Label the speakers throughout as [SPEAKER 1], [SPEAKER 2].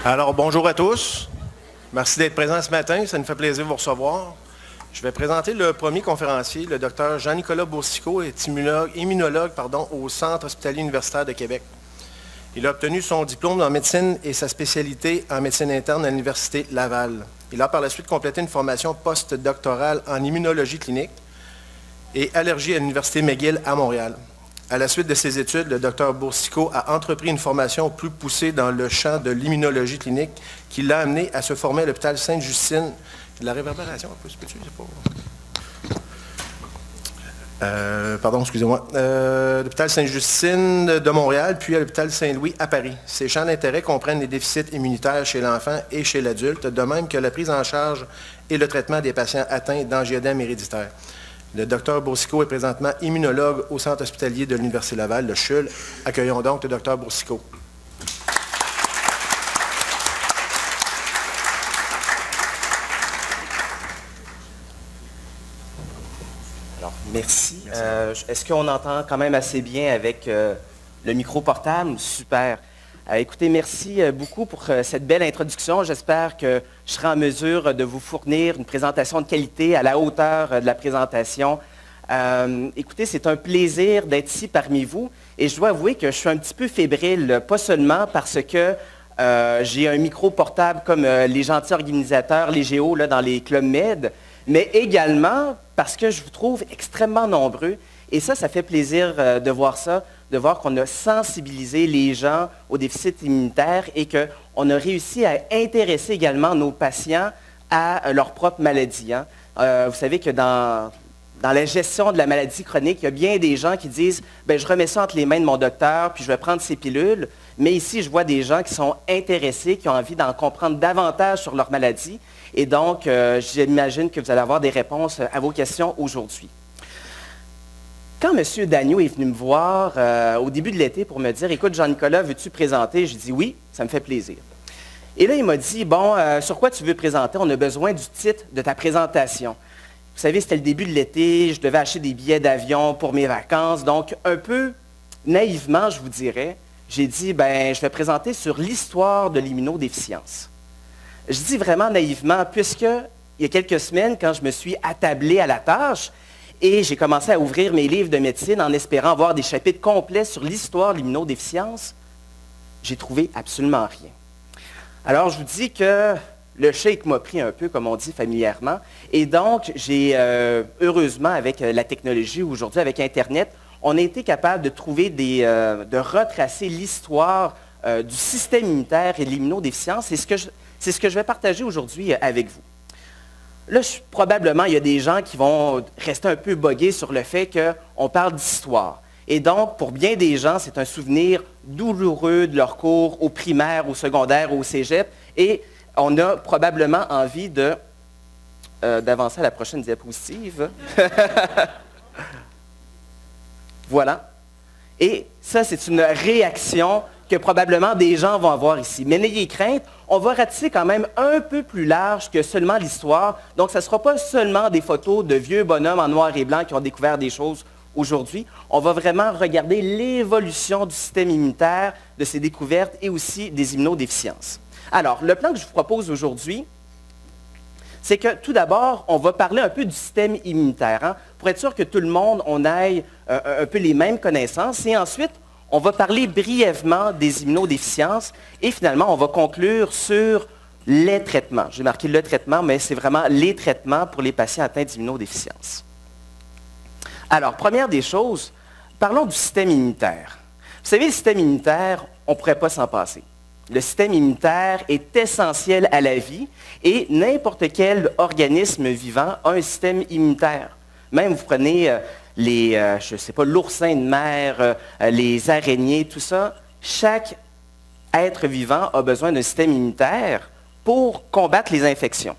[SPEAKER 1] Alors, bonjour à tous. Merci d'être présents ce matin. Ça nous fait plaisir de vous recevoir. Je vais présenter le premier conférencier, le docteur Jean-Nicolas Boursicot, est immunologue au Centre hospitalier universitaire de Québec. Il a obtenu son diplôme en médecine et sa spécialité en médecine interne à l'Université Laval. Il a par la suite complété une formation postdoctorale en immunologie clinique et allergie à l'Université McGill à Montréal. À la suite de ses études, le Dr Boursicot a entrepris une formation plus poussée dans le champ de l'immunologie clinique qui l'a amené à se former à l'hôpital Sainte-Justine. De la réverbération un peu, peux-tu? Excusez-moi. L'hôpital Sainte-Justine de Montréal, puis à l'hôpital Saint-Louis à Paris. Ces champs d'intérêt comprennent les déficits immunitaires chez l'enfant et chez l'adulte, de même que la prise en charge et le traitement des patients atteints d'angioédème héréditaire. Le Dr Boursicot est présentement immunologue au Centre hospitalier de l'Université Laval, le CHUL. Accueillons donc le Dr Boursicot.
[SPEAKER 2] Alors, merci. Est-ce qu'on entend quand même assez bien avec le micro portable? Super. Écoutez, merci beaucoup pour cette belle introduction. J'espère que je serai en mesure de vous fournir une présentation de qualité à la hauteur de la présentation. Écoutez, c'est un plaisir d'être ici parmi vous et je dois avouer que je suis un petit peu fébrile, pas seulement parce que j'ai un micro portable comme les gentils organisateurs, les géos là, dans les clubs med, mais également parce que je vous trouve extrêmement nombreux. Et ça fait plaisir de voir ça, de voir qu'on a sensibilisé les gens au déficit immunitaire et qu'on a réussi à intéresser également nos patients à leur propre maladie. Hein. Vous savez que dans la gestion de la maladie chronique, il y a bien des gens qui disent « je remets ça entre les mains de mon docteur, puis je vais prendre ces pilules ». Mais ici, je vois des gens qui sont intéressés, qui ont envie d'en comprendre davantage sur leur maladie. Et donc, j'imagine que vous allez avoir des réponses à vos questions aujourd'hui. Quand M. Dagneau est venu me voir au début de l'été pour me dire « Écoute, Jean-Nicolas, veux-tu présenter? » J'ai dit « Oui, ça me fait plaisir. » Et là, il m'a dit « Bon, sur quoi tu veux présenter? On a besoin du titre de ta présentation. » Vous savez, c'était le début de l'été, je devais acheter des billets d'avion pour mes vacances. Donc, un peu naïvement, je vous dirais, j'ai dit « je vais présenter sur l'histoire de l'immunodéficience. » Je dis vraiment naïvement, puisque il y a quelques semaines, quand je me suis attablé à la tâche, et j'ai commencé à ouvrir mes livres de médecine en espérant avoir des chapitres complets sur l'histoire de l'immunodéficience. J'ai trouvé absolument rien. Alors, je vous dis que le shake m'a pris un peu, comme on dit familièrement. Et donc, j'ai, heureusement, avec la technologie aujourd'hui, avec Internet, on a été capable de trouver de retracer l'histoire du système immunitaire et de l'immunodéficience. C'est ce que je vais partager aujourd'hui avec vous. Là, probablement, il y a des gens qui vont rester un peu bogués sur le fait qu'on parle d'histoire. Et donc, pour bien des gens, c'est un souvenir douloureux de leur cours au primaire, au secondaire, au cégep. Et on a probablement envie d'avancer à la prochaine diapositive. Voilà. Et ça, c'est une réaction que probablement des gens vont avoir ici. Mais n'ayez crainte, on va ratisser quand même un peu plus large que seulement l'histoire. Donc, ce ne sera pas seulement des photos de vieux bonhommes en noir et blanc qui ont découvert des choses aujourd'hui. On va vraiment regarder l'évolution du système immunitaire, de ses découvertes et aussi des immunodéficiences. Alors, le plan que je vous propose aujourd'hui, c'est que tout d'abord, on va parler un peu du système immunitaire, hein, pour être sûr que tout le monde, on ait un peu les mêmes connaissances. Et ensuite, on va parler brièvement des immunodéficiences et finalement, on va conclure sur les traitements. J'ai marqué le traitement, mais c'est vraiment les traitements pour les patients atteints d'immunodéficience. Alors, première des choses, parlons du système immunitaire. Vous savez, le système immunitaire, on ne pourrait pas s'en passer. Le système immunitaire est essentiel à la vie et n'importe quel organisme vivant a un système immunitaire. Même vous prenez l'oursin de mer, les araignées, tout ça, chaque être vivant a besoin d'un système immunitaire pour combattre les infections.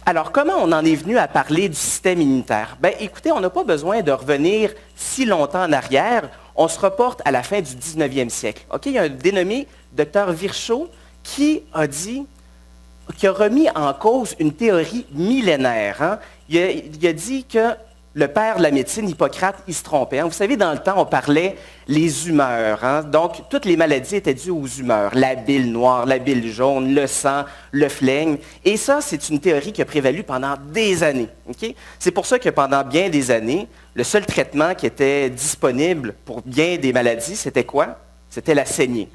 [SPEAKER 2] Alors, comment on en est venu à parler du système immunitaire? Écoutez, on n'a pas besoin de revenir si longtemps en arrière. On se reporte à la fin du 19e siècle. Il y a un dénommé Dr Virchow qui a remis en cause une théorie millénaire. Hein? Il a dit que le père de la médecine, Hippocrate, il se trompait. Vous savez, dans le temps, on parlait les humeurs. Donc, toutes les maladies étaient dues aux humeurs. La bile noire, la bile jaune, le sang, le flegme. Et ça, c'est une théorie qui a prévalu pendant des années. Okay? C'est pour ça que pendant bien des années, le seul traitement qui était disponible pour bien des maladies, c'était quoi? C'était la saignée.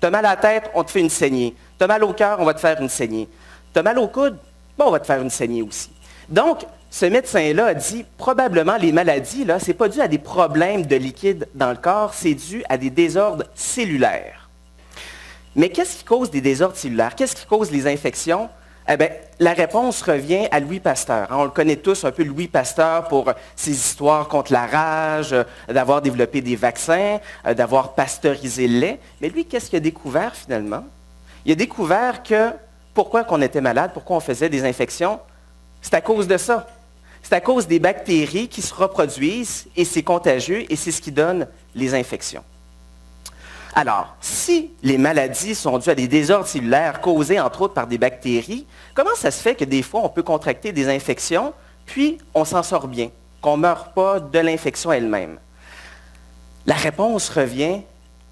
[SPEAKER 2] Tu as mal à la tête, on te fait une saignée. Tu as mal au cœur, on va te faire une saignée. Tu as mal au coude, bon, on va te faire une saignée aussi. Donc, ce médecin-là a dit, probablement les maladies, ce n'est pas dû à des problèmes de liquide dans le corps, c'est dû à des désordres cellulaires. Mais qu'est-ce qui cause des désordres cellulaires? Qu'est-ce qui cause les infections? Eh bien, la réponse revient à Louis Pasteur. On le connaît tous un peu, Louis Pasteur, pour ses histoires contre la rage, d'avoir développé des vaccins, d'avoir pasteurisé le lait. Mais lui, qu'est-ce qu'il a découvert finalement? Il a découvert que pourquoi on était malade, pourquoi on faisait des infections, c'est à cause de ça. C'est à cause des bactéries qui se reproduisent et c'est contagieux et c'est ce qui donne les infections. Alors, si les maladies sont dues à des désordres cellulaires causés entre autres par des bactéries, comment ça se fait que des fois on peut contracter des infections puis on s'en sort bien, qu'on ne meurt pas de l'infection elle-même? La réponse revient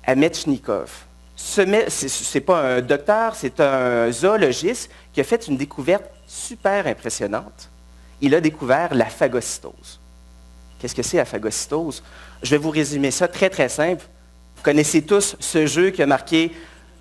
[SPEAKER 2] à Metchnikov. Ce n'est pas un docteur, c'est un zoologiste qui a fait une découverte super impressionnante. Il a découvert la phagocytose. Qu'est-ce que c'est la phagocytose? Je vais vous résumer ça très, très simple. Vous connaissez tous ce jeu qui a marqué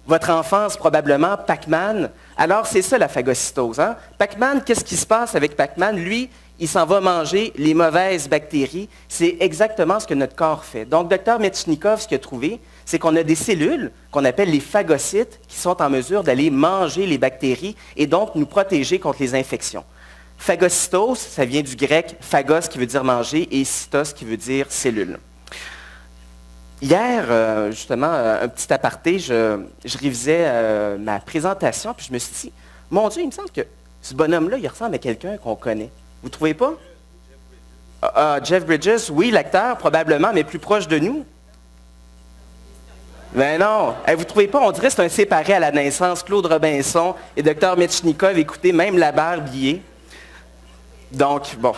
[SPEAKER 2] votre enfance, probablement, Pac-Man. Alors, c'est ça la phagocytose. Pac-Man, qu'est-ce qui se passe avec Pac-Man? Lui, il s'en va manger les mauvaises bactéries. C'est exactement ce que notre corps fait. Donc, Dr Metchnikov, ce qu'il a trouvé, c'est qu'on a des cellules qu'on appelle les phagocytes qui sont en mesure d'aller manger les bactéries et donc nous protéger contre les infections. Phagocytose, ça vient du grec phagos qui veut dire manger et cytos qui veut dire cellule. Hier, justement, un petit aparté, je révisais ma présentation puis je me suis dit, mon Dieu, il me semble que ce bonhomme-là, il ressemble à quelqu'un qu'on connaît. Vous ne trouvez pas? Jeff Bridges, oui, l'acteur, probablement, mais plus proche de nous. Ben non, vous ne trouvez pas, on dirait que c'est un séparé à la naissance, Claude Robinson et Dr Metchnikov, écoutez, même la barbe y est. Donc, bon,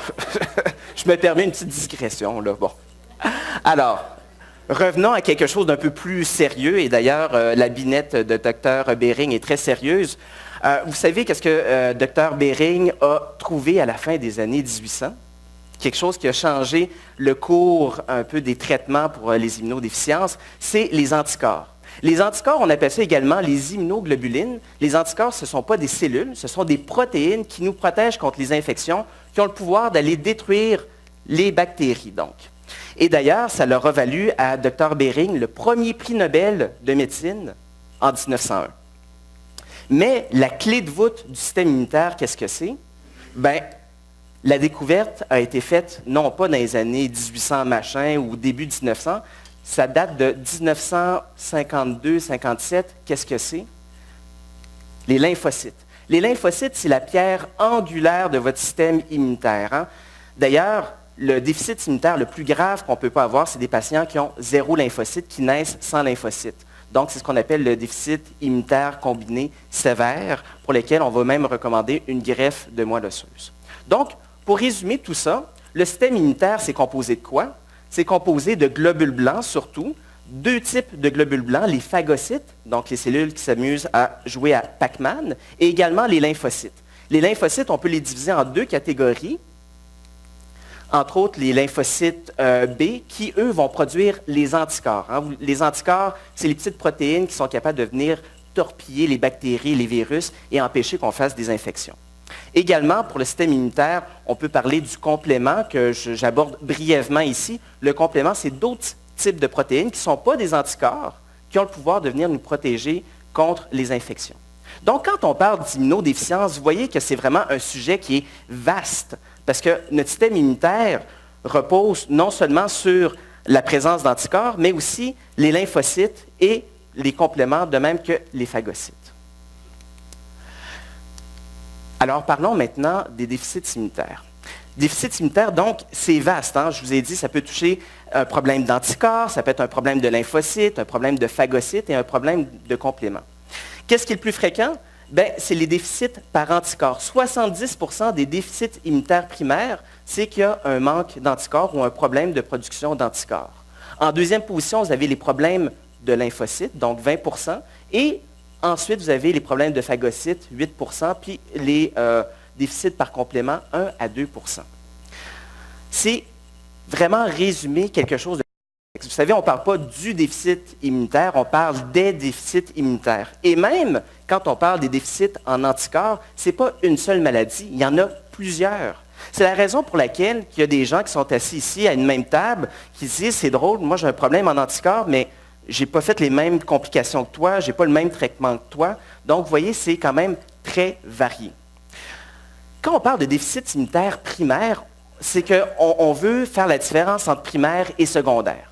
[SPEAKER 2] je me permets une petite digression, là, bon. Alors, revenons à quelque chose d'un peu plus sérieux, et d'ailleurs, la binette de Dr Behring est très sérieuse. Vous savez qu'est-ce que Dr Behring a trouvé à la fin des années 1800? Quelque chose qui a changé le cours un peu des traitements pour les immunodéficiences, c'est les anticorps. Les anticorps, on appelle ça également les immunoglobulines. Les anticorps, ce ne sont pas des cellules, ce sont des protéines qui nous protègent contre les infections, qui ont le pouvoir d'aller détruire les bactéries, donc. Et d'ailleurs, ça leur a valu à Dr Behring le premier prix Nobel de médecine en 1901. Mais la clé de voûte du système immunitaire, qu'est-ce que c'est? Bien, la découverte a été faite non pas dans les années 1800 machin ou début 1900, ça date de 1952-57. Qu'est-ce que c'est? Les lymphocytes. Les lymphocytes, c'est la pierre angulaire de votre système immunitaire. D'ailleurs, le déficit immunitaire le plus grave qu'on ne peut pas avoir, c'est des patients qui ont 0 lymphocytes, qui naissent sans lymphocytes. Donc, c'est ce qu'on appelle le déficit immunitaire combiné sévère, pour lequel on va même recommander une greffe de moelle osseuse. Donc, pour résumer tout ça, le système immunitaire, c'est composé de quoi? C'est composé de globules blancs surtout, 2 types de globules blancs, les phagocytes, donc les cellules qui s'amusent à jouer à Pac-Man, et également les lymphocytes. Les lymphocytes, on peut les diviser en 2 catégories, entre autres les lymphocytes B, qui, eux, vont produire les anticorps. Les anticorps, c'est les petites protéines qui sont capables de venir torpiller les bactéries, les virus, et empêcher qu'on fasse des infections. Également, pour le système immunitaire, on peut parler du complément que j'aborde brièvement ici. Le complément, c'est d'autres types de protéines qui ne sont pas des anticorps, qui ont le pouvoir de venir nous protéger contre les infections. Donc, quand on parle d'immunodéficience, vous voyez que c'est vraiment un sujet qui est vaste, parce que notre système immunitaire repose non seulement sur la présence d'anticorps, mais aussi les lymphocytes et les compléments, de même que les phagocytes. Alors, parlons maintenant des déficits immunitaires. Déficit immunitaire, donc, c'est vaste. Je vous ai dit, ça peut toucher un problème d'anticorps, ça peut être un problème de lymphocytes, un problème de phagocytes et un problème de compléments. Qu'est-ce qui est le plus fréquent? Bien, c'est les déficits par anticorps. 70% des déficits immunitaires primaires c'est qu'il y a un manque d'anticorps ou un problème de production d'anticorps. En deuxième position, vous avez les problèmes de lymphocytes, donc 20 et ensuite, vous avez les problèmes de phagocytes, 8 puis les déficits par complément, 1 à 2 C'est vraiment résumer quelque chose de... Vous savez, on ne parle pas du déficit immunitaire, on parle des déficits immunitaires. Et même quand on parle des déficits en anticorps, ce n'est pas une seule maladie, il y en a plusieurs. C'est la raison pour laquelle il y a des gens qui sont assis ici à une même table qui disent « c'est drôle, moi j'ai un problème en anticorps, mais je n'ai pas fait les mêmes complications que toi, je n'ai pas le même traitement que toi. » Donc, vous voyez, c'est quand même très varié. Quand on parle de déficit immunitaire primaire, c'est qu'on veut faire la différence entre primaire et secondaire.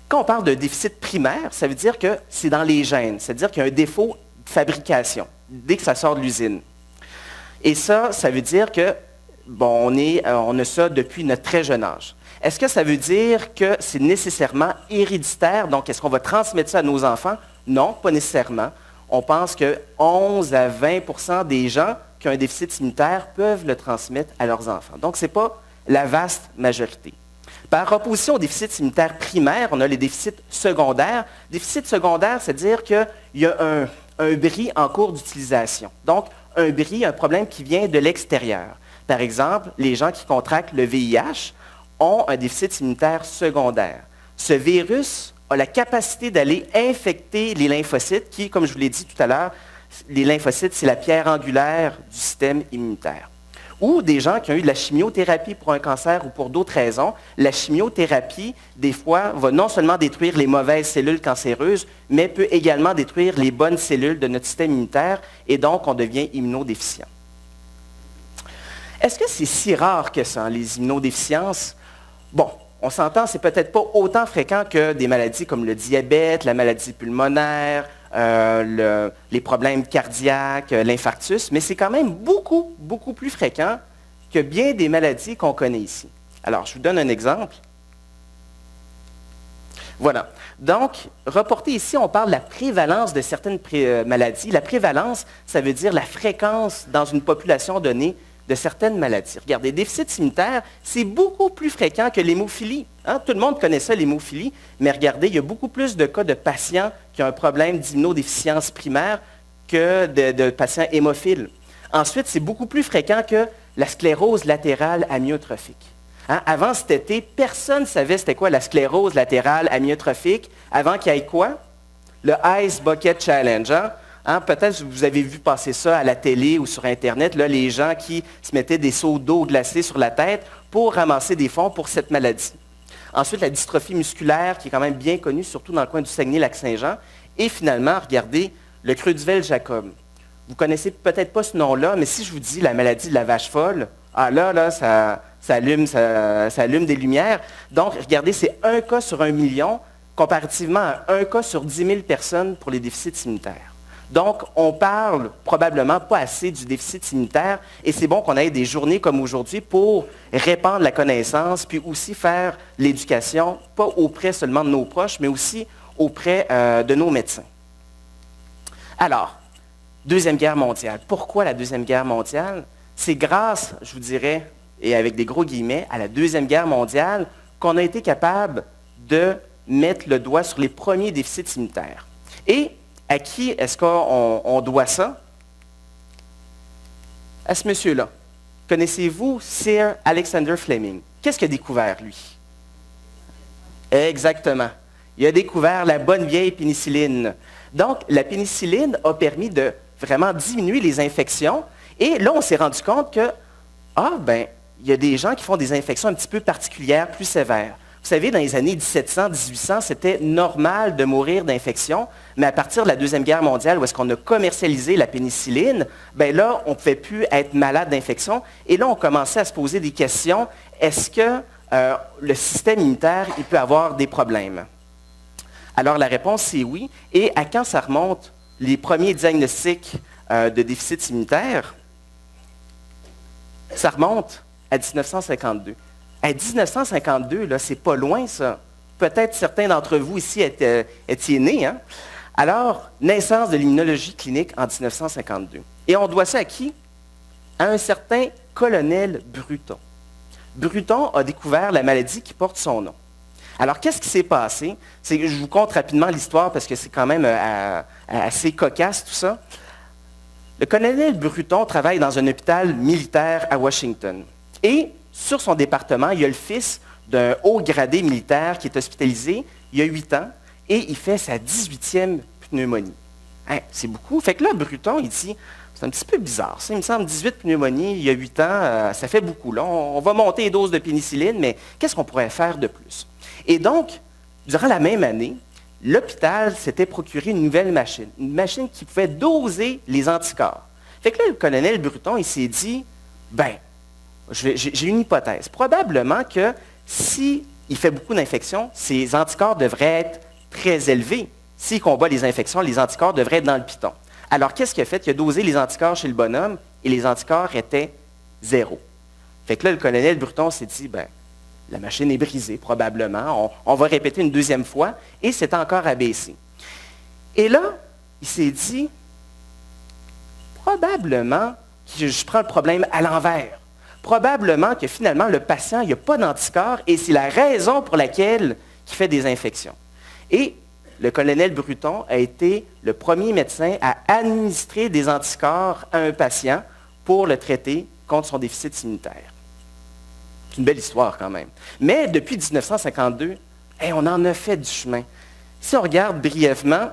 [SPEAKER 2] Quand on parle de déficit primaire, ça veut dire que c'est dans les gènes, c'est-à-dire qu'il y a un défaut de fabrication dès que ça sort de l'usine. Et ça veut dire que, bon, on a ça depuis notre très jeune âge. Est-ce que ça veut dire que c'est nécessairement héréditaire? Donc, est-ce qu'on va transmettre ça à nos enfants? Non, pas nécessairement. On pense que 11 à 20 des gens qui ont un déficit immunitaire peuvent le transmettre à leurs enfants. Donc, ce n'est pas la vaste majorité. Par opposition au déficit immunitaire primaire, on a les déficits secondaires. Déficit secondaire, c'est-à-dire qu'il y a un bris en cours d'utilisation. Donc, un bris, un problème qui vient de l'extérieur. Par exemple, les gens qui contractent le VIH ont un déficit immunitaire secondaire. Ce virus a la capacité d'aller infecter les lymphocytes qui, comme je vous l'ai dit tout à l'heure, les lymphocytes, c'est la pierre angulaire du système immunitaire. Ou des gens qui ont eu de la chimiothérapie pour un cancer ou pour d'autres raisons. La chimiothérapie, des fois, va non seulement détruire les mauvaises cellules cancéreuses, mais peut également détruire les bonnes cellules de notre système immunitaire et donc on devient immunodéficient. Est-ce que c'est si rare que ça, les immunodéficiences? Bon, on s'entend, c'est peut-être pas autant fréquent que des maladies comme le diabète, la maladie pulmonaire, les problèmes cardiaques, l'infarctus, mais c'est quand même beaucoup, beaucoup plus fréquent que bien des maladies qu'on connaît ici. Alors, je vous donne un exemple. Voilà. Donc, reporté ici, on parle de la prévalence de certaines maladies. La prévalence, ça veut dire la fréquence dans une population donnée de certaines maladies. Regardez, déficit immunitaire, c'est beaucoup plus fréquent que l'hémophilie. Hein? Tout le monde connaît ça, l'hémophilie, mais regardez, il y a beaucoup plus de cas de patients qui ont un problème d'immunodéficience primaire que de patients hémophiles. Ensuite, c'est beaucoup plus fréquent que la sclérose latérale amyotrophique. Hein? Avant cet été, personne ne savait c'était quoi la sclérose latérale amyotrophique avant qu'il y ait quoi? Le Ice Bucket Challenge. Hein? Hein, peut-être que vous avez vu passer ça à la télé ou sur Internet, là, les gens qui se mettaient des seaux d'eau glacée sur la tête pour ramasser des fonds pour cette maladie. Ensuite, la dystrophie musculaire, qui est quand même bien connue, surtout dans le coin du Saguenay-Lac-Saint-Jean. Et finalement, regardez, le Creutzfeldt-Jakob. Vous ne connaissez peut-être pas ce nom-là, mais si je vous dis la maladie de la vache folle, ça allume des lumières. Donc, regardez, c'est 1 cas sur 1 million, comparativement à 1 cas sur 10 000 personnes pour les déficits immunitaires. Donc, on parle probablement pas assez du déficit immunitaire et c'est bon qu'on ait des journées comme aujourd'hui pour répandre la connaissance, puis aussi faire l'éducation, pas auprès seulement de nos proches, mais aussi auprès de nos médecins. Alors, Deuxième Guerre mondiale. Pourquoi la Deuxième Guerre mondiale? C'est grâce, je vous dirais, et avec des gros guillemets, à la Deuxième Guerre mondiale qu'on a été capable de mettre le doigt sur les premiers déficits immunitaires. Et à qui est-ce qu'on doit ça? À ce monsieur-là. Connaissez-vous Sir Alexander Fleming? Qu'est-ce qu'il a découvert, lui? Exactement. Il a découvert la bonne vieille pénicilline. Donc, la pénicilline a permis de vraiment diminuer les infections. Et là, on s'est rendu compte que, il y a des gens qui font des infections un petit peu particulières, plus sévères. Vous savez, dans les années 1700, 1800, c'était normal de mourir d'infection, mais à partir de la Deuxième Guerre mondiale, où est-ce qu'on a commercialisé la pénicilline, là, on ne pouvait plus être malade d'infection. Et là, on commençait à se poser des questions. Est-ce que le système immunitaire, il peut avoir des problèmes? Alors, la réponse, c'est oui. Et à quand ça remonte, les premiers diagnostics de déficit immunitaire? Ça remonte à 1952. À 1952, là, c'est pas loin, ça. Peut-être certains d'entre vous ici étiez nés. Hein? Alors, naissance de l'immunologie clinique en 1952. Et on doit ça à qui? À un certain colonel Bruton. Bruton a découvert la maladie qui porte son nom. Alors, qu'est-ce qui s'est passé? Je vous conte rapidement l'histoire parce que c'est quand même assez cocasse tout ça. Le colonel Bruton travaille dans un hôpital militaire à Washington. Et sur son département, il y a le fils d'un haut gradé militaire qui est hospitalisé il y a 8 ans et il fait sa 18e pneumonie. Hein, c'est beaucoup. Fait que là, Bruton, il dit, c'est un petit peu bizarre. Ça, il me semble 18 pneumonies il y a 8 ans, ça fait beaucoup. Là, on va monter les doses de pénicilline, mais qu'est-ce qu'on pourrait faire de plus? Et donc, durant la même année, l'hôpital s'était procuré une nouvelle machine, une machine qui pouvait doser les anticorps. Fait que là, le colonel Bruton, il s'est dit, j'ai une hypothèse. Probablement que s'il fait beaucoup d'infections, ses anticorps devraient être très élevés. S'il combat les infections, les anticorps devraient être dans le piton. Alors, qu'est-ce qu'il a fait? Il a dosé les anticorps chez le bonhomme et les anticorps étaient 0. Fait que là, le colonel Bruton s'est dit, la machine est brisée, probablement. On va répéter une deuxième fois, et c'est encore abaissé. Et là, il s'est dit, probablement que je prends le problème à l'envers. Probablement que finalement, le patient, il n'y a pas d'anticorps, et c'est la raison pour laquelle il fait des infections. Et le colonel Bruton a été le premier médecin à administrer des anticorps à un patient pour le traiter contre son déficit immunitaire. C'est une belle histoire quand même. Mais depuis 1952, on en a fait du chemin. Si on regarde brièvement,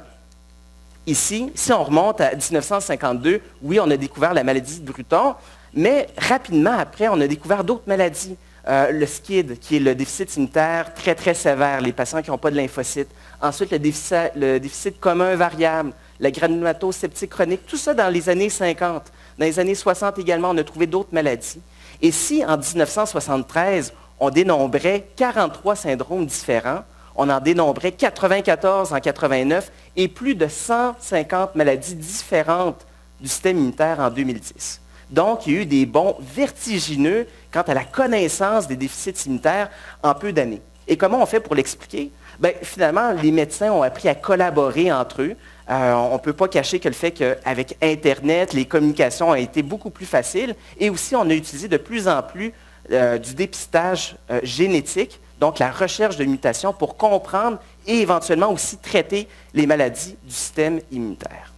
[SPEAKER 2] ici, si on remonte à 1952, oui, on a découvert la maladie de Bruton, mais rapidement après, on a découvert d'autres maladies. Le SCID, qui est le déficit immunitaire très, très sévère, les patients qui n'ont pas de lymphocytes. Ensuite, le déficit commun variable, la granulomatose septique chronique, tout ça dans les années 50. Dans les années 60 également, on a trouvé d'autres maladies. Et si, en 1973, on dénombrait 43 syndromes différents, on en dénombrait 94 en 89 et plus de 150 maladies différentes du système immunitaire en 2010. Donc, il y a eu des bonds vertigineux quant à la connaissance des déficits immunitaires en peu d'années. Et comment on fait pour l'expliquer? Finalement, les médecins ont appris à collaborer entre eux. On ne peut pas cacher que le fait qu'avec Internet, les communications ont été beaucoup plus faciles. Et aussi, on a utilisé de plus en plus du dépistage génétique, donc la recherche de mutations pour comprendre et éventuellement aussi traiter les maladies du système immunitaire.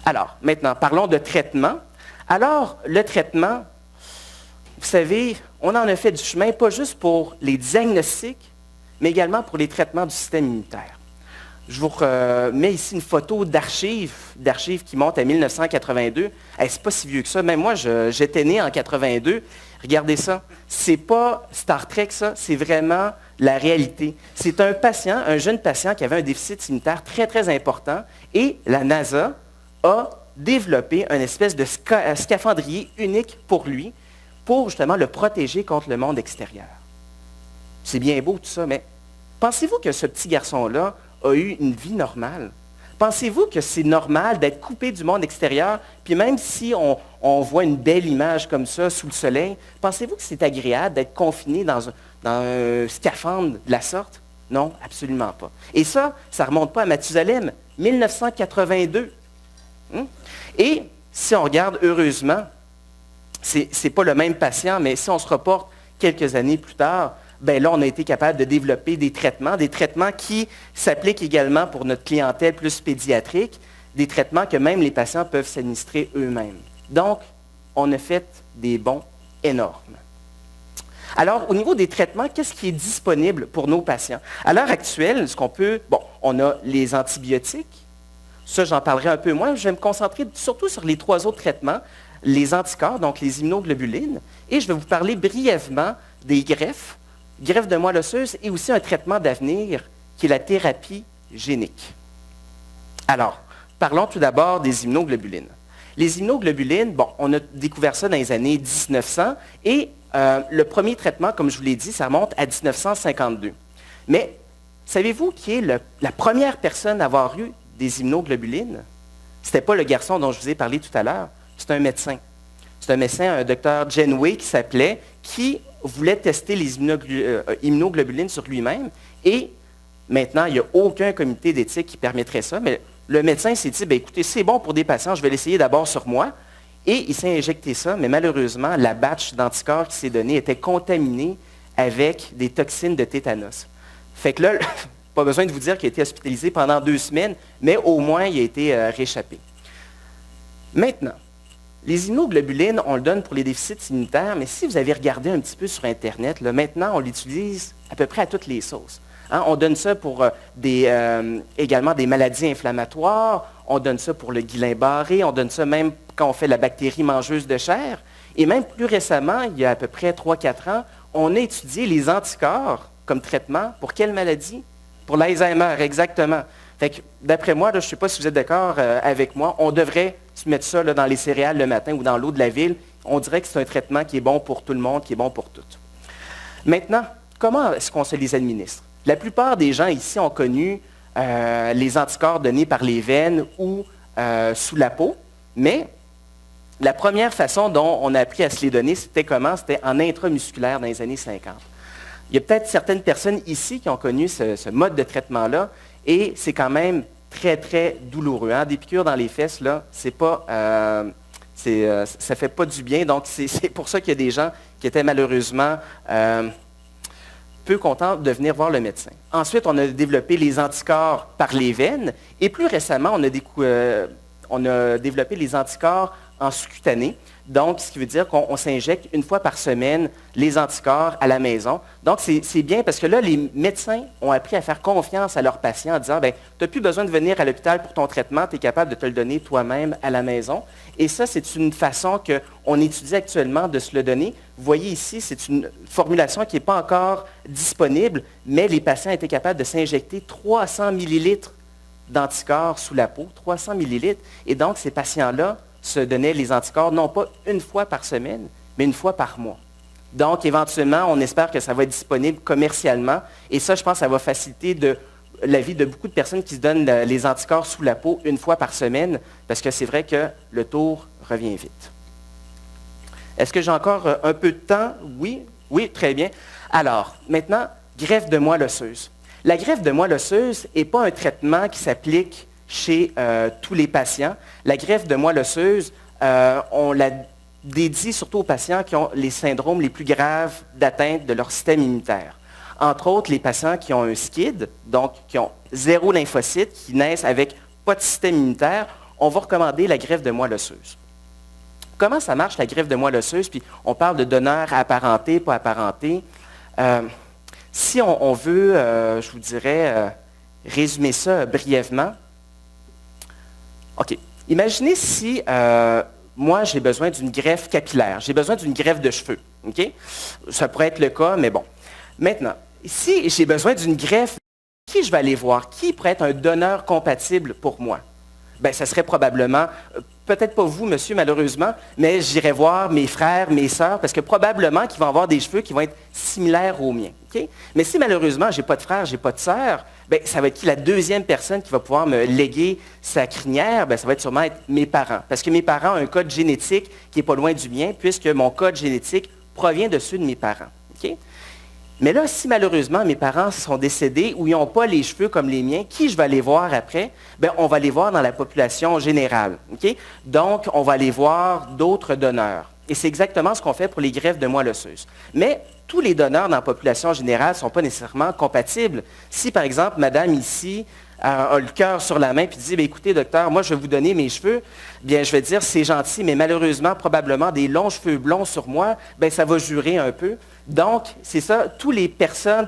[SPEAKER 2] Alors, maintenant, parlons de traitement. Alors, le traitement, vous savez, on en a fait du chemin, pas juste pour les diagnostics, mais également pour les traitements du système immunitaire. Je vous mets ici une photo d'archives qui monte à 1982. C'est pas si vieux que ça. Même moi, j'étais né en 82. Regardez ça. C'est pas Star Trek, ça. C'est vraiment la réalité. C'est un patient, un jeune patient qui avait un déficit immunitaire très, très important. Et la NASA a développé une espèce de scaphandrier unique pour lui, pour justement le protéger contre le monde extérieur. C'est bien beau tout ça, mais pensez-vous que ce petit garçon-là a eu une vie normale? Pensez-vous que c'est normal d'être coupé du monde extérieur, puis même si on voit une belle image comme ça sous le soleil, pensez-vous que c'est agréable d'être confiné dans un scaphandre de la sorte? Non, absolument pas. Et ça ne remonte pas à Mathusalem, 1982. Et si on regarde, heureusement, ce n'est pas le même patient, mais si on se reporte quelques années plus tard, là, on a été capable de développer des traitements qui s'appliquent également pour notre clientèle plus pédiatrique, des traitements que même les patients peuvent s'administrer eux-mêmes. Donc, on a fait des bonds énormes. Alors, au niveau des traitements, qu'est-ce qui est disponible pour nos patients? À l'heure actuelle, on a les antibiotiques. Ça, j'en parlerai un peu moins. Je vais me concentrer surtout sur les 3 autres traitements, les anticorps, donc les immunoglobulines, et je vais vous parler brièvement des greffes de moelle osseuse et aussi un traitement d'avenir qui est la thérapie génique. Alors, parlons tout d'abord des immunoglobulines. Les immunoglobulines, on a découvert ça dans les années 1900 et le premier traitement, comme je vous l'ai dit, ça remonte à 1952. Mais savez-vous qui est la première personne à avoir eu des immunoglobulines? Ce n'était pas le garçon dont je vous ai parlé tout à l'heure, c'est un médecin. C'est un médecin, un docteur Janeway qui s'appelait, qui voulait tester les immunoglobulines sur lui-même. Et maintenant, il n'y a aucun comité d'éthique qui permettrait ça. Mais le médecin s'est dit, écoutez, c'est bon pour des patients, je vais l'essayer d'abord sur moi. Et il s'est injecté ça, mais malheureusement, la batch d'anticorps qui s'est donnée était contaminée avec des toxines de tétanos. Fait que là, pas besoin de vous dire qu'il a été hospitalisé pendant 2 semaines, mais au moins, il a été réchappé. Maintenant, les immunoglobulines, on le donne pour les déficits immunitaires, mais si vous avez regardé un petit peu sur Internet, là, maintenant, on l'utilise à peu près à toutes les sauces. Hein, on donne ça pour également des maladies inflammatoires, on donne ça pour le Guillain-Barré, on donne ça même quand on fait la bactérie mangeuse de chair. Et même plus récemment, il y a à peu près 3-4 ans, on a étudié les anticorps comme traitement pour quelle maladie? Pour l'Alzheimer, exactement. Fait que, d'après moi, là, je ne sais pas si vous êtes d'accord avec moi, on devrait se mettre ça là, dans les céréales le matin ou dans l'eau de la ville. On dirait que c'est un traitement qui est bon pour tout le monde, qui est bon pour toutes. Maintenant, comment est-ce qu'on se les administre? La plupart des gens ici ont connu les anticorps donnés par les veines ou sous la peau, mais la première façon dont on a appris à se les donner, c'était comment? C'était en intramusculaire dans les années 50. Il y a peut-être certaines personnes ici qui ont connu ce mode de traitement-là, et c'est quand même très, très douloureux. Hein? Des piqûres dans les fesses, là, c'est pas, ça ne fait pas du bien. Donc, c'est pour ça qu'il y a des gens qui étaient malheureusement peu contents de venir voir le médecin. Ensuite, on a développé les anticorps par les veines, et plus récemment, on a développé les anticorps en sous-cutané. Donc, ce qui veut dire qu'on s'injecte une fois par semaine les anticorps à la maison. Donc, c'est bien parce que là, les médecins ont appris à faire confiance à leurs patients en disant, bien, tu n'as plus besoin de venir à l'hôpital pour ton traitement, tu es capable de te le donner toi-même à la maison. Et ça, c'est une façon qu'on étudie actuellement de se le donner. Vous voyez ici, c'est une formulation qui n'est pas encore disponible, mais les patients étaient capables de s'injecter 300 millilitres d'anticorps sous la peau, 300 millilitres. Et donc, ces patients-là se donnaient les anticorps, non pas une fois par semaine, mais une fois par mois. Donc, éventuellement, on espère que ça va être disponible commercialement. Et ça, je pense, ça va faciliter la vie de beaucoup de personnes qui se donnent les anticorps sous la peau une fois par semaine, parce que c'est vrai que le tour revient vite. Est-ce que j'ai encore un peu de temps? Oui? Oui, très bien. Alors, maintenant, greffe de moelle osseuse. La greffe de moelle osseuse n'est pas un traitement qui s'applique chez tous les patients. La greffe de moelle osseuse, on la dédie surtout aux patients qui ont les syndromes les plus graves d'atteinte de leur système immunitaire. Entre autres, les patients qui ont un SCID, donc qui ont 0 lymphocytes, qui naissent avec pas de système immunitaire, on va recommander la greffe de moelle osseuse. Comment ça marche, la greffe de moelle osseuse? Puis on parle de donneurs apparentés, pas apparentés. Si on veut, je vous dirais, résumer ça brièvement, OK. Imaginez si moi, j'ai besoin d'une greffe capillaire. J'ai besoin d'une greffe de cheveux. OK? Ça pourrait être le cas, mais bon. Maintenant, si j'ai besoin d'une greffe, qui je vais aller voir? Qui pourrait être un donneur compatible pour moi? Bien, ça serait probablement, peut-être pas vous, monsieur, malheureusement, mais j'irai voir mes frères, mes sœurs, parce que probablement qu'ils vont avoir des cheveux qui vont être similaires aux miens. Okay? Mais si malheureusement, je n'ai pas de frère, je n'ai pas de sœur, bien, ça va être qui la deuxième personne qui va pouvoir me léguer sa crinière? Bien, ça va sûrement être mes parents. Parce que mes parents ont un code génétique qui n'est pas loin du mien, puisque mon code génétique provient de ceux de mes parents. Okay? Mais là, si malheureusement mes parents sont décédés ou ils n'ont pas les cheveux comme les miens, qui je vais aller voir après? Bien, on va les voir dans la population générale. Okay? Donc, on va aller voir d'autres donneurs. Et c'est exactement ce qu'on fait pour les greffes de moelle osseuse. Mais tous les donneurs dans la population générale ne sont pas nécessairement compatibles. Si, par exemple, madame ici a le cœur sur la main et dit, bien, écoutez, docteur, moi, je vais vous donner mes cheveux, bien, je vais dire, c'est gentil, mais malheureusement, probablement, des longs cheveux blonds sur moi, bien, ça va jurer un peu. Donc, c'est ça, toutes les personnes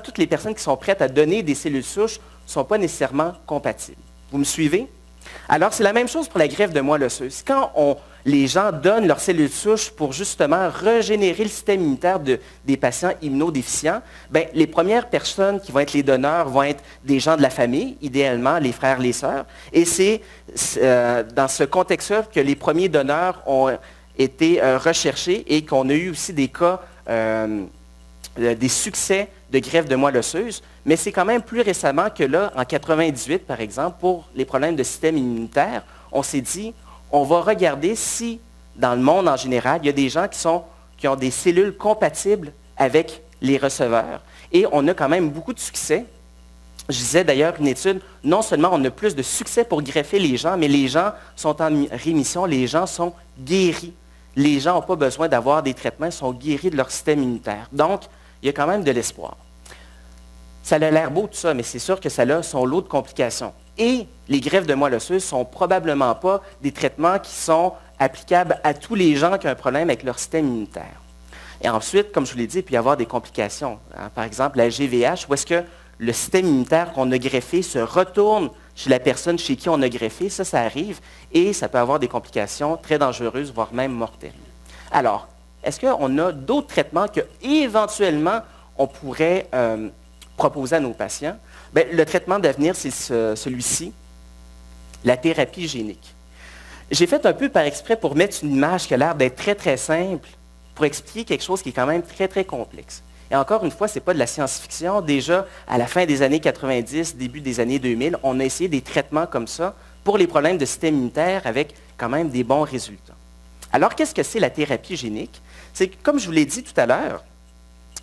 [SPEAKER 2] qui sont prêtes à donner des cellules souches ne sont pas nécessairement compatibles. Vous me suivez? Alors, c'est la même chose pour la greffe de moelle osseuse. Quand les gens donnent leurs cellules souches pour justement régénérer le système immunitaire des patients immunodéficients, bien, les premières personnes qui vont être les donneurs vont être des gens de la famille, idéalement les frères, les sœurs. Et c'est dans ce contexte-là que les premiers donneurs ont été recherchés et qu'on a eu aussi des cas, des succès de greffe de moelle osseuse. Mais c'est quand même plus récemment que là, en 98, par exemple, pour les problèmes de système immunitaire, on s'est dit, on va regarder si, dans le monde en général, il y a des gens qui ont des cellules compatibles avec les receveurs. Et on a quand même beaucoup de succès. Je disais d'ailleurs une étude, non seulement on a plus de succès pour greffer les gens, mais les gens sont en rémission, les gens sont guéris les gens n'ont pas besoin d'avoir des traitements, ils sont guéris de leur système immunitaire. Donc, il y a quand même de l'espoir. Ça a l'air beau tout ça, mais c'est sûr que ça a son lot de complications. Et les greffes de moelle osseuse ne sont probablement pas des traitements qui sont applicables à tous les gens qui ont un problème avec leur système immunitaire. Et ensuite, comme je vous l'ai dit, il peut y avoir des complications. Par exemple, la GVH, où est-ce que le système immunitaire qu'on a greffé se retourne chez la personne chez qui on a greffé, ça arrive, et ça peut avoir des complications très dangereuses, voire même mortelles. Alors, est-ce qu'on a d'autres traitements qu'éventuellement on pourrait proposer à nos patients? Bien, le traitement d'avenir, c'est celui-ci, la thérapie génique. J'ai fait un peu par exprès pour mettre une image qui a l'air d'être très, très simple, pour expliquer quelque chose qui est quand même très, très complexe. Et encore une fois, ce n'est pas de la science-fiction. Déjà, à la fin des années 90, début des années 2000, on a essayé des traitements comme ça pour les problèmes de système immunitaire avec quand même des bons résultats. Alors, qu'est-ce que c'est la thérapie génique? C'est que, comme je vous l'ai dit tout à l'heure,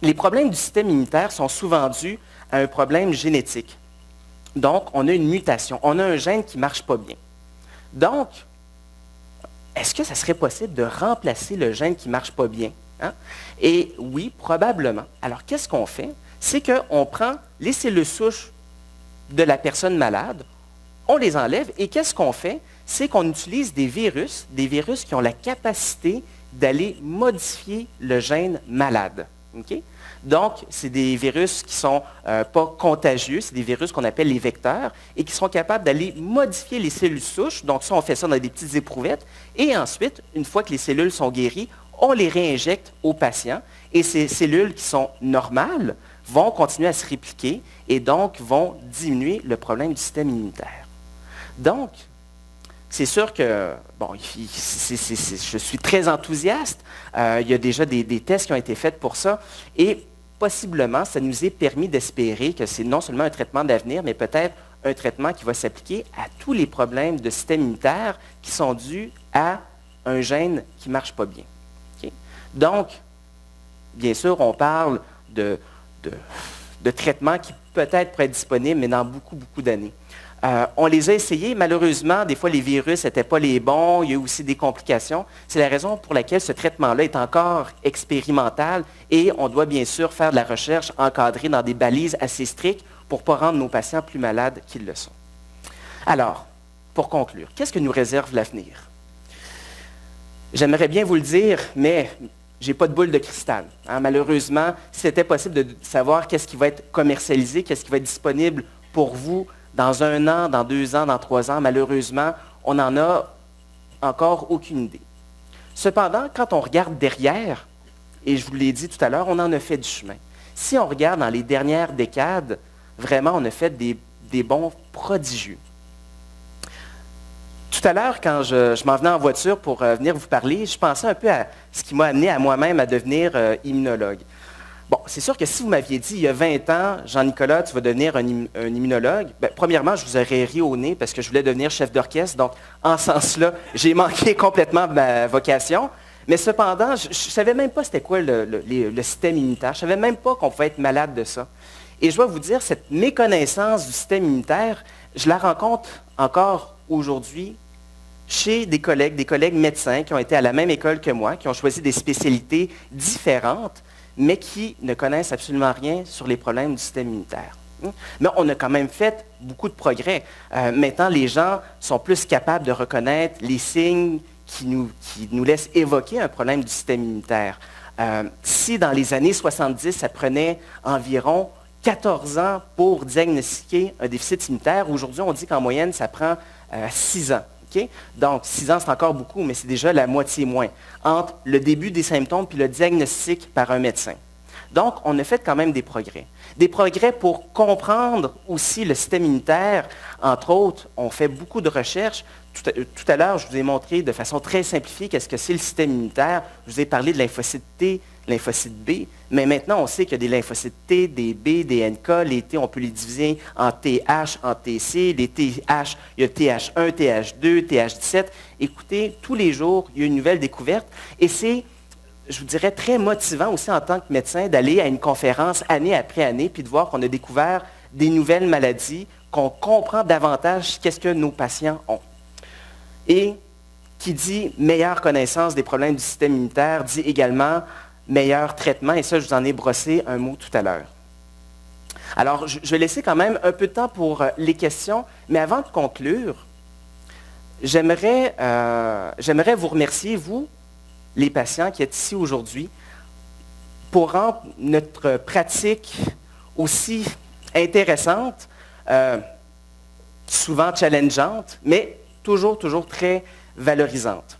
[SPEAKER 2] les problèmes du système immunitaire sont souvent dus à un problème génétique. Donc, on a une mutation. On a un gène qui ne marche pas bien. Donc, est-ce que ça serait possible de remplacer le gène qui ne marche pas bien? Hein? Et oui, probablement. Alors, qu'est-ce qu'on fait? C'est qu'on prend les cellules souches de la personne malade, on les enlève, et qu'est-ce qu'on fait? C'est qu'on utilise des virus qui ont la capacité d'aller modifier le gène malade. Okay? Donc, c'est des virus qui ne sont pas contagieux, c'est des virus qu'on appelle les vecteurs, et qui sont capables d'aller modifier les cellules souches. Donc, ça, on fait ça dans des petites éprouvettes. Et ensuite, une fois que les cellules sont guéries, on les réinjecte aux patients. Et ces cellules qui sont normales vont continuer à se répliquer et donc vont diminuer le problème du système immunitaire. Donc, c'est sûr que, bon, je suis très enthousiaste. Il y a déjà des tests qui ont été faits pour ça. Et possiblement, ça nous est permis d'espérer que c'est non seulement un traitement d'avenir, mais peut-être un traitement qui va s'appliquer à tous les problèmes de système immunitaire qui sont dus à un gène qui ne marche pas bien. Okay? Donc, bien sûr, on parle de traitements qui peut-être pourraient être disponibles, mais dans beaucoup, beaucoup d'années. On les a essayés. Malheureusement, des fois, les virus n'étaient pas les bons. Il y a eu aussi des complications. C'est la raison pour laquelle ce traitement-là est encore expérimental et on doit bien sûr faire de la recherche encadrée dans des balises assez strictes pour ne pas rendre nos patients plus malades qu'ils le sont. Alors, pour conclure, qu'est-ce que nous réserve l'avenir? J'aimerais bien vous le dire, mais je n'ai pas de boule de cristal. Hein. Malheureusement, si c'était possible de savoir qu'est-ce qui va être commercialisé, qu'est-ce qui va être disponible pour vous, dans 1 an, dans 2 ans, dans 3 ans, malheureusement, on n'en a encore aucune idée. Cependant, quand on regarde derrière, et je vous l'ai dit tout à l'heure, on en a fait du chemin. Si on regarde dans les dernières décades, vraiment, on a fait des bonds prodigieux. Tout à l'heure, quand je m'en venais en voiture pour venir vous parler, je pensais un peu à ce qui m'a amené à moi-même à devenir immunologue. Bon, c'est sûr que si vous m'aviez dit il y a 20 ans, Jean-Nicolas, tu vas devenir un immunologue, bien, premièrement, je vous aurais ri au nez parce que je voulais devenir chef d'orchestre. Donc, en ce sens-là, j'ai manqué complètement de ma vocation. Mais cependant, je ne savais même pas c'était quoi le système immunitaire. Je ne savais même pas qu'on pouvait être malade de ça. Et je dois vous dire, cette méconnaissance du système immunitaire, je la rencontre encore aujourd'hui chez des collègues médecins qui ont été à la même école que moi, qui ont choisi des spécialités différentes, mais qui ne connaissent absolument rien sur les problèmes du système immunitaire. Mais on a quand même fait beaucoup de progrès. Maintenant, les gens sont plus capables de reconnaître les signes qui nous laissent évoquer un problème du système immunitaire. Si dans les années 70, ça prenait environ 14 ans pour diagnostiquer un déficit immunitaire, aujourd'hui, on dit qu'en moyenne, ça prend 6 ans. Okay? Donc, 6 ans, c'est encore beaucoup, mais c'est déjà la moitié moins, entre le début des symptômes puis le diagnostic par un médecin. Donc, on a fait quand même des progrès. Des progrès pour comprendre aussi le système immunitaire. Entre autres, on fait beaucoup de recherches. Tout à l'heure, je vous ai montré de façon très simplifiée qu'est-ce que c'est le système immunitaire. Je vous ai parlé de lymphocyte T, lymphocyte B, mais maintenant, on sait qu'il y a des lymphocytes T, des B, des NK. Les T, on peut les diviser en TH, en TC. Les TH, il y a TH1, TH2, TH17. Écoutez, tous les jours, il y a une nouvelle découverte. Et c'est, je vous dirais, très motivant aussi en tant que médecin d'aller à une conférence année après année puis de voir qu'on a découvert des nouvelles maladies, qu'on comprend davantage qu'est-ce que nos patients ont. Et Qui dit meilleure connaissance des problèmes du système immunitaire dit également meilleur traitement, et ça, je vous en ai brossé un mot tout à l'heure. Alors, je vais laisser quand même un peu de temps pour les questions, mais avant de conclure, j'aimerais vous remercier, vous, les patients qui êtes ici aujourd'hui, pour rendre notre pratique aussi intéressante, souvent challengeante, mais toujours très valorisante.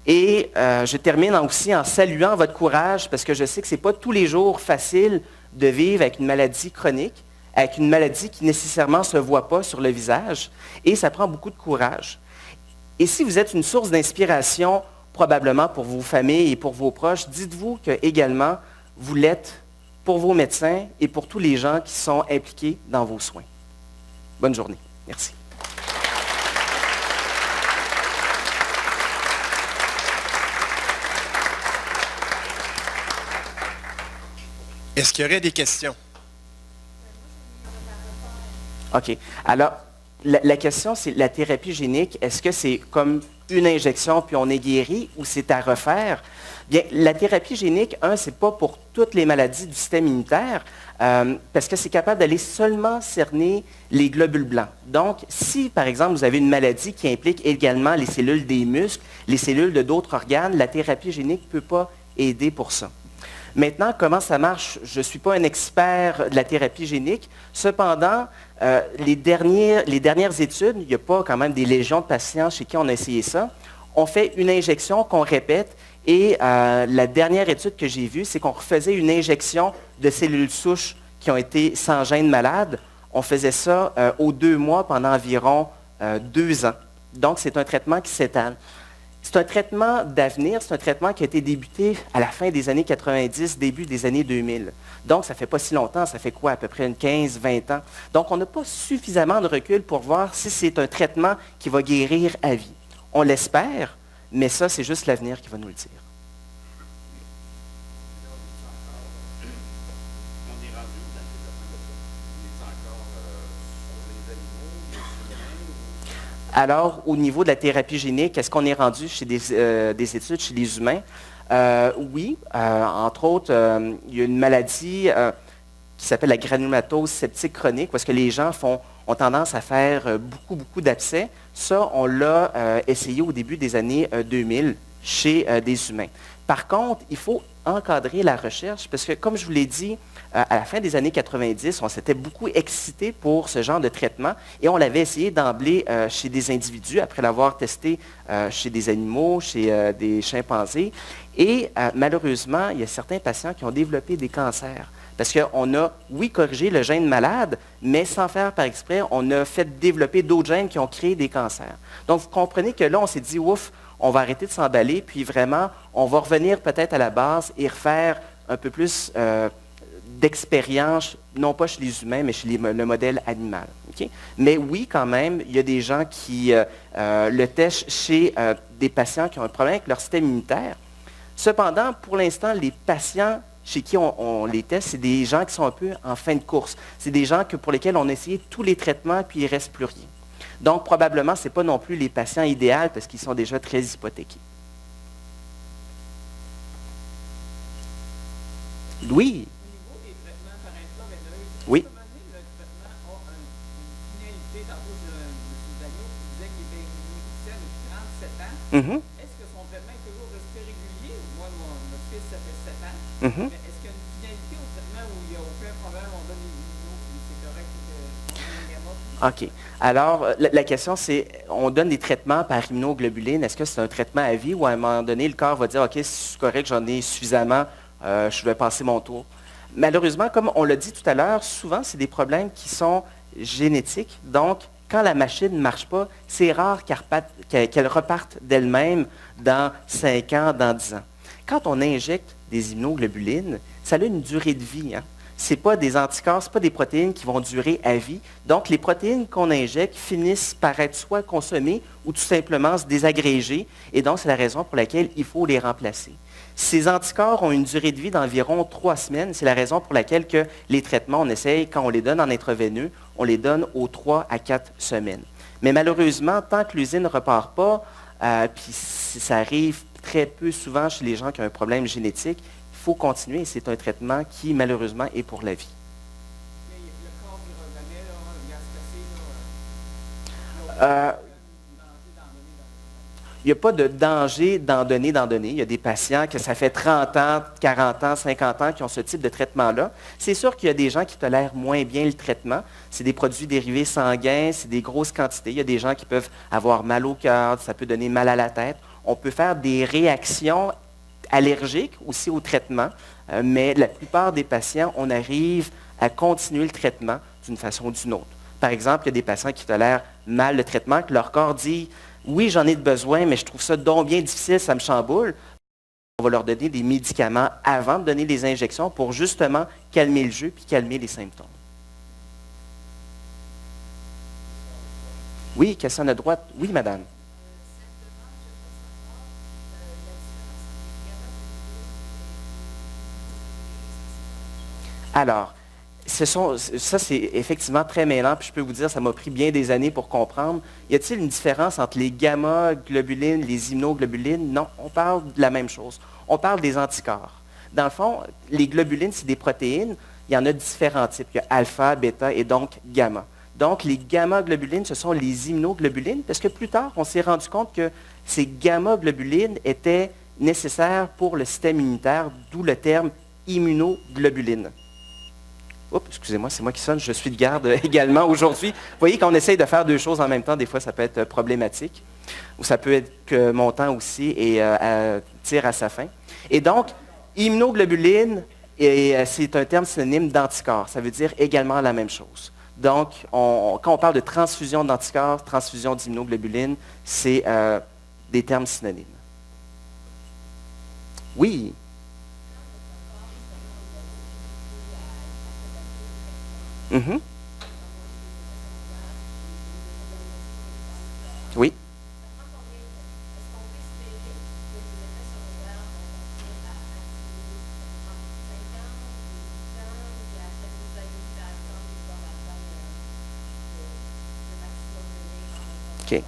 [SPEAKER 2] Et je termine aussi en saluant votre courage, parce que je sais que ce n'est pas tous les jours facile de vivre avec une maladie chronique, avec une maladie qui nécessairement ne se voit pas sur le visage, et ça prend beaucoup de courage. Et si vous êtes une source d'inspiration, probablement pour vos familles et pour vos proches, dites-vous que également vous l'êtes pour vos médecins et pour tous les gens qui sont impliqués dans vos soins. Bonne journée. Merci.
[SPEAKER 1] Est-ce qu'il y aurait des questions?
[SPEAKER 2] OK. Alors, la question, c'est la thérapie génique. Est-ce que c'est comme une injection puis on est guéri ou c'est à refaire? Bien, la thérapie génique, ce n'est pas pour toutes les maladies du système immunitaire parce que c'est capable d'aller seulement cerner les globules blancs. Donc, si, par exemple, vous avez une maladie qui implique également les cellules des muscles, les cellules de d'autres organes, la thérapie génique ne peut pas aider pour ça. Maintenant, comment ça marche? Je ne suis pas un expert de la thérapie génique. Cependant, les dernières études, il n'y a pas quand même des légions de patients chez qui on a essayé ça, on fait une injection qu'on répète et la dernière étude que j'ai vue, c'est qu'on refaisait une injection de cellules souches qui ont été sans gène malades. On faisait ça aux 2 mois pendant environ 2 ans. Donc, c'est un traitement qui s'étale. C'est un traitement d'avenir, c'est un traitement qui a été débuté à la fin des années 90, début des années 2000. Donc, ça ne fait pas si longtemps, ça fait quoi, à peu près 15-20 ans. Donc, on n'a pas suffisamment de recul pour voir si c'est un traitement qui va guérir à vie. On l'espère, mais ça, c'est juste l'avenir qui va nous le dire. Alors, au niveau de la thérapie génique, est-ce qu'on est rendu chez des études chez les humains? Oui. Entre autres, il y a une maladie qui s'appelle la granulomatose septique chronique, parce que les gens ont tendance à faire beaucoup d'abcès. Ça, on l'a essayé au début des années 2000 chez des humains. Par contre, il faut encadrer la recherche, parce que, comme je vous l'ai dit, à la fin des années 90, on s'était beaucoup excité pour ce genre de traitement et on l'avait essayé d'emblée chez des individus après l'avoir testé chez des animaux, chez des chimpanzés. Et malheureusement, il y a certains patients qui ont développé des cancers. Parce qu'on a, oui, corrigé le gène malade, mais sans faire par exprès, on a fait développer d'autres gènes qui ont créé des cancers. Donc, vous comprenez que là, on s'est dit, ouf, on va arrêter de s'emballer, puis vraiment, on va revenir peut-être à la base et refaire un peu plus d'expérience, non pas chez les humains, mais chez le modèle animal. Okay? Mais oui, quand même, il y a des gens qui le testent chez des patients qui ont un problème avec leur système immunitaire. Cependant, pour l'instant, les patients chez qui on les teste, c'est des gens qui sont un peu en fin de course. C'est des gens pour lesquels on a essayé tous les traitements, puis il ne reste plus rien. Donc, probablement, ce n'est pas non plus les patients idéaux parce qu'ils sont déjà très hypothéqués. Oui. Oui. Mm-hmm.
[SPEAKER 3] Est-ce que son traitement est toujours resté régulier? Moi, mon fils, ça fait 7 ans.
[SPEAKER 2] Mm-hmm.
[SPEAKER 3] Mais est-ce qu'il y a une finalité au traitement où il n'y a aucun problème, on donne les immunos, puis c'est correct qu'on donne les gamma?
[SPEAKER 2] OK. Alors, la question, c'est, on donne des traitements par immunoglobuline. Est-ce que c'est un traitement à vie ou à un moment donné, le corps va dire, OK, c'est correct, j'en ai suffisamment, je vais passer mon tour? Malheureusement, comme on l'a dit tout à l'heure, souvent, c'est des problèmes qui sont génétiques. Donc, quand la machine ne marche pas, c'est rare qu'elle reparte d'elle-même dans 5 ans, dans 10 ans. Quand on injecte des immunoglobulines, ça a une durée de vie. Hein? Ce n'est pas des anticorps, ce n'est pas des protéines qui vont durer à vie. Donc, les protéines qu'on injecte finissent par être soit consommées ou tout simplement se désagréger. Et donc, c'est la raison pour laquelle il faut les remplacer. Ces anticorps ont une durée de vie d'environ 3 semaines. C'est la raison pour laquelle que les traitements, on essaye, quand on les donne en intraveineux, on les donne aux 3 à 4 semaines. Mais malheureusement, tant que l'usine ne repart pas, puis ça arrive très peu souvent chez les gens qui ont un problème génétique, il faut continuer. C'est un traitement qui, malheureusement, est pour la vie.
[SPEAKER 3] Mais le corps qui revenait, là, il a se passé, là.
[SPEAKER 2] Il n'y a pas de danger d'en donner. Il y a des patients que ça fait 30 ans, 40 ans, 50 ans qui ont ce type de traitement-là. C'est sûr qu'il y a des gens qui tolèrent moins bien le traitement. C'est des produits dérivés sanguins, c'est des grosses quantités. Il y a des gens qui peuvent avoir mal au cœur, ça peut donner mal à la tête. On peut faire des réactions allergiques aussi au traitement, mais la plupart des patients, on arrive à continuer le traitement d'une façon ou d'une autre. Par exemple, il y a des patients qui tolèrent mal le traitement, que leur corps dit « Oui, j'en ai besoin, mais je trouve ça donc bien difficile, ça me chamboule. » On va leur donner des médicaments avant de donner les injections pour justement calmer le jeu puis calmer les symptômes. Oui, question de droite. Oui, madame. Alors, ça, c'est effectivement très mêlant, puis je peux vous dire, ça m'a pris bien des années pour comprendre. Y a-t-il une différence entre les gamma-globulines, les immunoglobulines? Non, on parle de la même chose. On parle des anticorps. Dans le fond, les globulines, c'est des protéines. Il y en a différents types. Il y a alpha, bêta et donc gamma. Donc, les gamma-globulines, ce sont les immunoglobulines, parce que plus tard, on s'est rendu compte que ces gamma-globulines étaient nécessaires pour le système immunitaire, d'où le terme immunoglobuline. Oups, excusez-moi, c'est moi qui sonne, je suis de garde également aujourd'hui. Vous voyez, quand on essaye de faire deux choses en même temps, des fois, ça peut être problématique. Ou ça peut être que mon temps aussi tire à sa fin. Et donc, immunoglobuline, c'est un terme synonyme d'anticorps. Ça veut dire également la même chose. Donc, quand on parle de transfusion d'anticorps, transfusion d'immunoglobulines, c'est des termes synonymes. Oui. Mm-hmm. Oui. OK.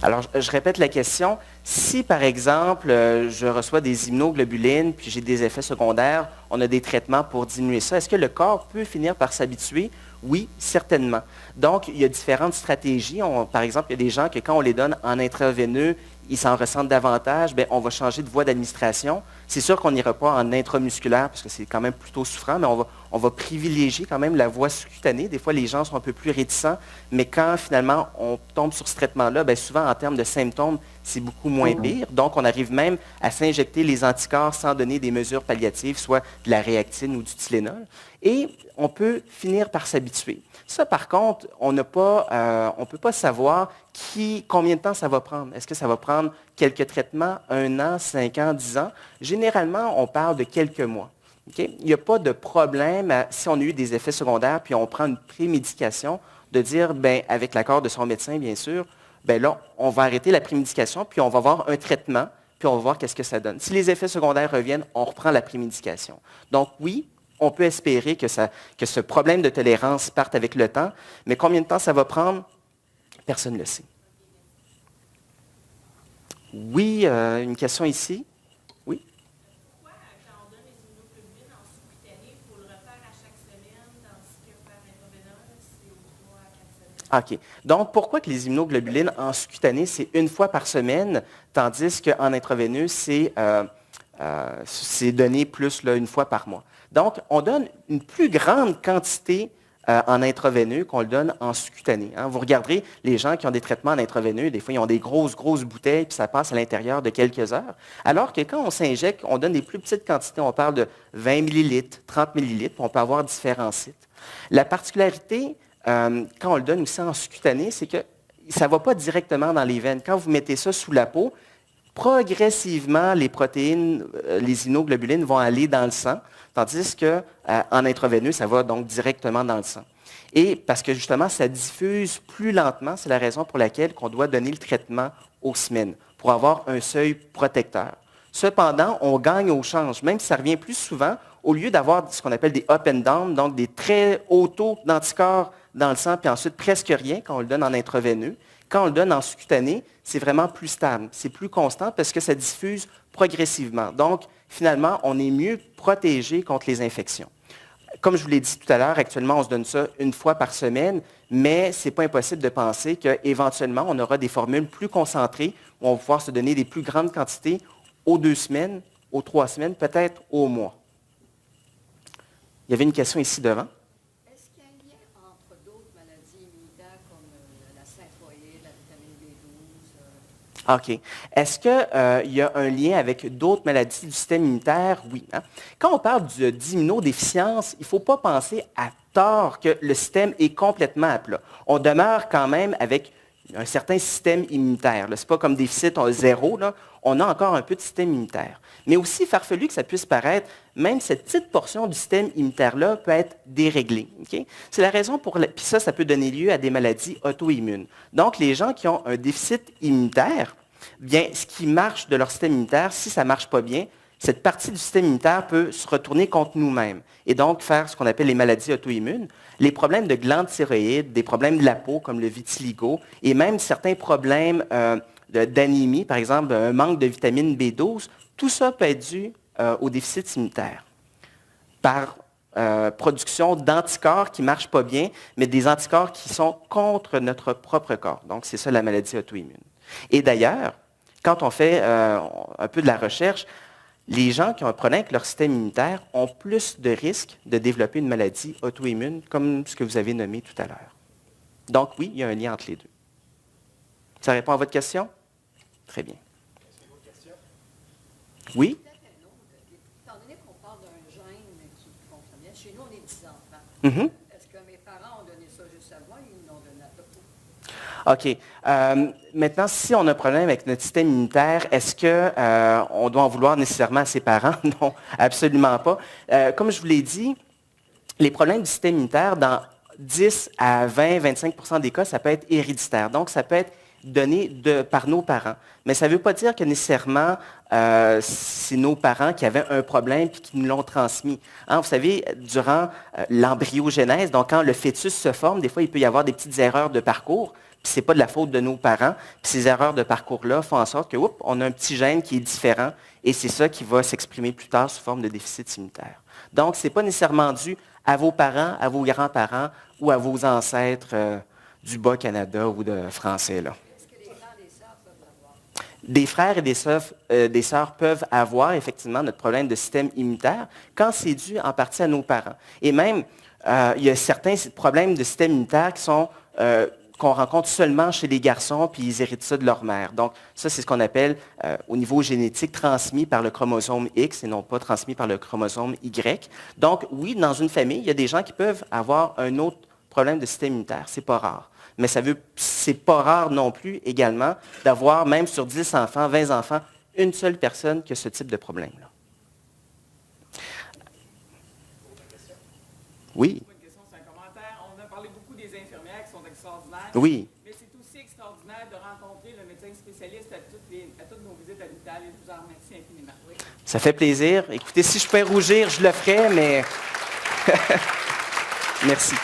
[SPEAKER 2] Alors, je répète la question. Si, par exemple, je reçois des immunoglobulines, puis j'ai des effets secondaires, on a des traitements pour diminuer ça, est-ce que le corps peut finir par s'habituer? Oui, certainement. Donc, il y a différentes stratégies. Par exemple, il y a des gens que quand on les donne en intraveineux, ils s'en ressentent davantage, bien, on va changer de voie d'administration. C'est sûr qu'on n'ira pas en intramusculaire, parce que c'est quand même plutôt souffrant, mais on va privilégier quand même la voie sous-cutanée. Des fois, les gens sont un peu plus réticents, mais quand finalement on tombe sur ce traitement-là, bien, souvent en termes de symptômes, c'est beaucoup moins pire. Donc, on arrive même à s'injecter les anticorps sans donner des mesures palliatives, soit de la réactine ou du Tylenol. Et on peut finir par s'habituer. Ça, par contre, on ne peut pas savoir combien de temps ça va prendre. Est-ce que ça va prendre quelques traitements, 1 an, 5 ans, 10 ans? Généralement, on parle de quelques mois. Okay? Il n'y a pas de problème si on a eu des effets secondaires, puis on prend une prémédication, de dire, bien, avec l'accord de son médecin, bien sûr, bien là, on va arrêter la prémédication, puis on va voir un traitement, puis on va voir qu'est-ce que ça donne. Si les effets secondaires reviennent, on reprend la prémédication. Donc oui, on peut espérer que ce problème de tolérance parte avec le temps, mais combien de temps ça va prendre? Personne ne le sait. Oui, une question ici. Oui?
[SPEAKER 4] Pourquoi, quand on donne les immunoglobulines en sous-cutané, il faut le refaire à chaque semaine, tandis que par intraveineuse, c'est 3 à 4 semaines?
[SPEAKER 2] OK. Donc, pourquoi que les immunoglobulines en sous-cutané, c'est 1 fois par semaine, tandis qu'en intraveineux, c'est donné plus là, 1 fois par mois? Donc, on donne une plus grande quantité en intraveineux qu'on le donne en sous-cutané. Hein. Vous regarderez, les gens qui ont des traitements en intraveineux, des fois, ils ont des grosses bouteilles, puis ça passe à l'intérieur de quelques heures. Alors que quand on s'injecte, on donne des plus petites quantités. On parle de 20 millilitres, 30 millilitres, puis on peut avoir différents sites. La particularité, quand on le donne aussi en sous-cutané, c'est que ça ne va pas directement dans les veines. Quand vous mettez ça sous la peau, progressivement, les protéines, les immunoglobulines vont aller dans le sang, tandis qu'en intraveineux, ça va donc directement dans le sang. Et parce que justement, ça diffuse plus lentement, c'est la raison pour laquelle on doit donner le traitement aux semaines, pour avoir un seuil protecteur. Cependant, on gagne au change, même si ça revient plus souvent, au lieu d'avoir ce qu'on appelle des up and down, donc des très hauts taux d'anticorps dans le sang, puis ensuite presque rien quand on le donne en intraveineux. Quand on le donne en sous-cutané, c'est vraiment plus stable, c'est plus constant parce que ça diffuse progressivement. Donc, finalement, on est mieux protégé contre les infections. Comme je vous l'ai dit tout à l'heure, actuellement, on se donne ça une fois par semaine, mais ce n'est pas impossible de penser qu'éventuellement, on aura des formules plus concentrées où on va pouvoir se donner des plus grandes quantités aux 2 semaines, aux 3 semaines, peut-être au mois. Il y avait une question ici devant.
[SPEAKER 5] Est-ce qu'il y a un lien entre d'autres maladies immunitaires comme la symphoïde, la vitamine B12?
[SPEAKER 2] OK. Est-ce qu'il y a un lien avec d'autres maladies du système immunitaire? Oui. Hein? Quand on parle d'immunodéficience, il ne faut pas penser à tort que le système est complètement à plat. On demeure quand même avec un certain système immunitaire. Ce n'est pas comme déficit 0, là. On a encore un peu de système immunitaire. Mais aussi farfelu que ça puisse paraître, même cette petite portion du système immunitaire-là peut être déréglée. Okay? C'est la raison pour laquelle, puis ça peut donner lieu à des maladies auto-immunes. Donc, les gens qui ont un déficit immunitaire, bien, ce qui marche de leur système immunitaire, si ça ne marche pas bien, cette partie du système immunitaire peut se retourner contre nous-mêmes et donc faire ce qu'on appelle les maladies auto-immunes, les problèmes de glandes thyroïdes, des problèmes de la peau comme le vitiligo et même certains problèmes d'anémie, par exemple un manque de vitamine B12, tout ça peut être dû au déficit immunitaire par production d'anticorps qui ne marchent pas bien, mais des anticorps qui sont contre notre propre corps. Donc, c'est ça la maladie auto-immune. Et d'ailleurs, quand on fait un peu de la recherche, les gens qui ont un problème avec leur système immunitaire ont plus de risques de développer une maladie auto-immune, comme ce que vous avez nommé tout à l'heure. Donc oui, il y a un lien entre les deux. Ça répond à votre question? Très bien. Oui?
[SPEAKER 5] Peut-être un autre. Étant donné qu'on parle d'un gène qui fonctionne bien, chez nous, on est 10 enfants.
[SPEAKER 2] Mm-hmm.
[SPEAKER 5] Est-ce que mes parents ont donné ça juste à moi ou ils l'ont donné à d'autres?
[SPEAKER 2] OK. Maintenant, si on a un problème avec notre système immunitaire, est-ce qu'on doit en vouloir nécessairement à ses parents? Non, absolument pas. Comme je vous l'ai dit, les problèmes du système immunitaire, dans 10 à 20-25% des cas, ça peut être héréditaire. Donc, ça peut être donné par nos parents. Mais ça ne veut pas dire que nécessairement, c'est nos parents qui avaient un problème et qui nous l'ont transmis. Hein, vous savez, durant l'embryogenèse, donc quand le fœtus se forme, des fois, il peut y avoir des petites erreurs de parcours. Puis ce n'est pas de la faute de nos parents. Puis ces erreurs de parcours-là font en sorte que, on a un petit gène qui est différent et c'est ça qui va s'exprimer plus tard sous forme de déficit immunitaire. Donc, ce n'est pas nécessairement dû à vos parents, à vos grands-parents ou à vos ancêtres du Bas-Canada ou de français, là.
[SPEAKER 5] Est-ce que les frères et les sœurs peuvent l'avoir?
[SPEAKER 2] Des frères et des sœurs peuvent avoir effectivement notre problème de système immunitaire quand c'est dû en partie à nos parents. Et même, il y a certains problèmes de système immunitaire qui sont qu'on rencontre seulement chez les garçons, puis ils héritent ça de leur mère. Donc, ça, c'est ce qu'on appelle, au niveau génétique, transmis par le chromosome X et non pas transmis par le chromosome Y. Donc, oui, dans une famille, il y a des gens qui peuvent avoir un autre problème de système immunitaire. C'est pas rare. Mais c'est pas rare non plus, également, d'avoir, même sur 10 enfants, 20 enfants, une seule personne qui a ce type de problème-là. Oui.
[SPEAKER 3] On a parlé beaucoup des infirmières qui sont extraordinaires.
[SPEAKER 2] Oui.
[SPEAKER 3] Mais c'est aussi extraordinaire de rencontrer le médecin spécialiste à toutes nos visites à l'hôpital et je vous en remercie infiniment. Oui.
[SPEAKER 2] Ça fait plaisir. Écoutez, si je pouvais rougir, je le ferais, mais merci.